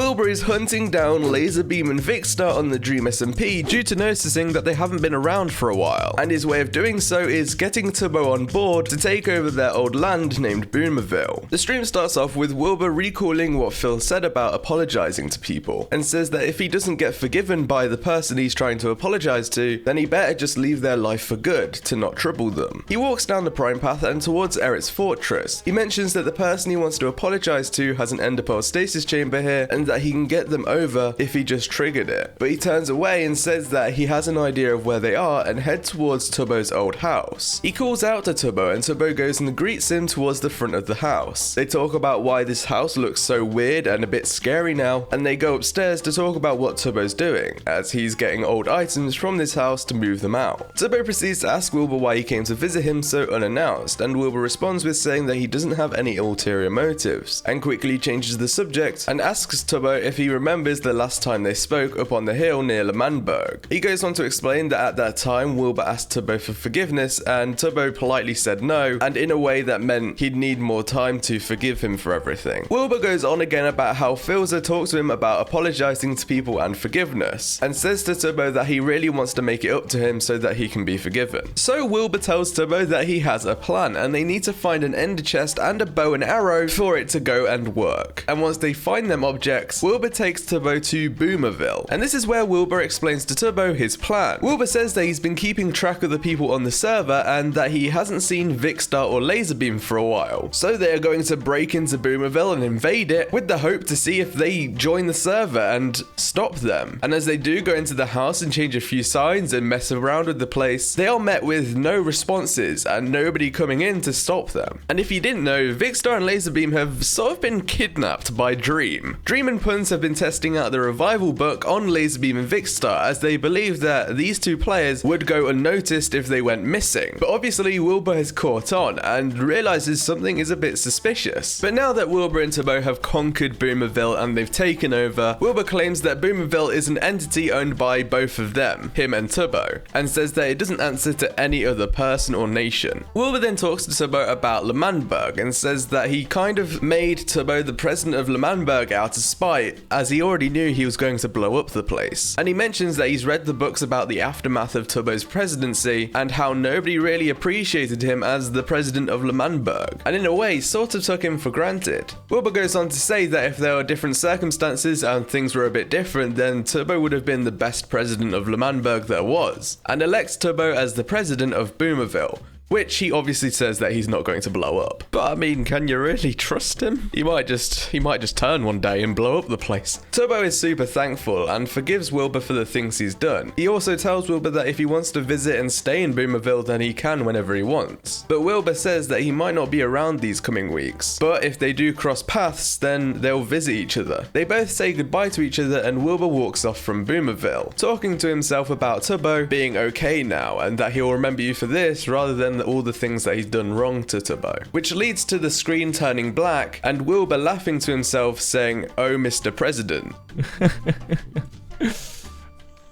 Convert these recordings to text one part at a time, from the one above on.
Wilbur is hunting down Lazarbeam and Vikkstar on the Dream SMP due to noticing that they haven't been around for a while, and his way of doing so is getting Tubbo on board to take over their old land named Boomerville. The stream starts off with Wilbur recalling what Phil said about apologizing to people, and says that if he doesn't get forgiven by the person he's trying to apologize to, then he better just leave their life for good to not trouble them. He walks down the prime path and towards Eret's fortress. He mentions that the person he wants to apologize to has an ender pearl stasis chamber here, and that he can get them over if he just triggered it. But he turns away and says that he has an idea of where they are and heads towards Tubbo's old house. He calls out to Tubbo and Tubbo goes and greets him towards the front of the house. They talk about why this house looks so weird and a bit scary now, and they go upstairs to talk about what Tubbo's doing, as he's getting old items from this house to move them out. Tubbo proceeds to ask Wilbur why he came to visit him so unannounced, and Wilbur responds with saying that he doesn't have any ulterior motives, and quickly changes the subject and asks Tubbo if he remembers the last time they spoke up on the hill near L'Manberg. He goes on to explain that at that time Wilbur asked Tubbo for forgiveness and Tubbo politely said no, and in a way that meant he'd need more time to forgive him for everything. Wilbur goes on again about how Philza talks to him about apologizing to people and forgiveness, and says to Tubbo that he really wants to make it up to him so that he can be forgiven. So Wilbur tells Tubbo that he has a plan and they need to find an ender chest and a bow and arrow for it to go and work. And once they find them objects, Wilbur takes Tubbo to Boomerville, and this is where Wilbur explains to Tubbo his plan. Wilbur says that he's been keeping track of the people on the server and that he hasn't seen Vikkstar or Lazarbeam for a while, so they are going to break into Boomerville and invade it with the hope to see if they join the server and stop them. And as they do go into the house and change a few signs and mess around with the place, they are met with no responses and nobody coming in to stop them. And if you didn't know, Vikkstar and Lazarbeam have sort of been kidnapped by Dream. Dream and Punts have been testing out the revival book on Lazarbeam and Vikkstar as they believe that these two players would go unnoticed if they went missing. But obviously Wilbur has caught on and realizes something is a bit suspicious. But now that Wilbur and Tubbo have conquered Boomerville and they've taken over, Wilbur claims that Boomerville is an entity owned by both of them, him and Tubbo, and says that it doesn't answer to any other person or nation. Wilbur then talks to Tubbo about L'Manberg and says that he kind of made Tubbo the president of L'Manberg out of spite, as he already knew he was going to blow up the place. And he mentions that he's read the books about the aftermath of Tubbo's presidency and how nobody really appreciated him as the president of L'Manberg, and in a way sort of took him for granted. Wilbur goes on to say that if there were different circumstances and things were a bit different, then Tubbo would have been the best president of L'Manberg there was, and elects Tubbo as the president of Boomerville, which he obviously says that he's not going to blow up. But I mean, can you really trust him? He might just turn one day and blow up the place. Tubbo is super thankful and forgives Wilbur for the things he's done. He also tells Wilbur that if he wants to visit and stay in Boomerville, then he can whenever he wants. But Wilbur says that he might not be around these coming weeks, but if they do cross paths, then they'll visit each other. They both say goodbye to each other and Wilbur walks off from Boomerville, talking to himself about Tubbo being okay now and that he'll remember you for this rather than all the things that he's done wrong to Tubbo, which leads to the screen turning black and Wilbur laughing to himself saying, "Oh, Mr. President."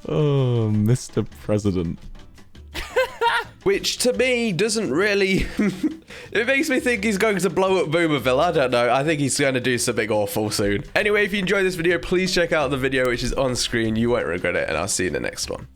Oh, Mr. President. Which to me doesn't really it makes me think he's going to blow up Boomerville. I don't know. I think he's going to do something awful soon. Anyway, if you enjoyed this video, please check out the video which is on screen. You won't regret it, and I'll see you in the next one.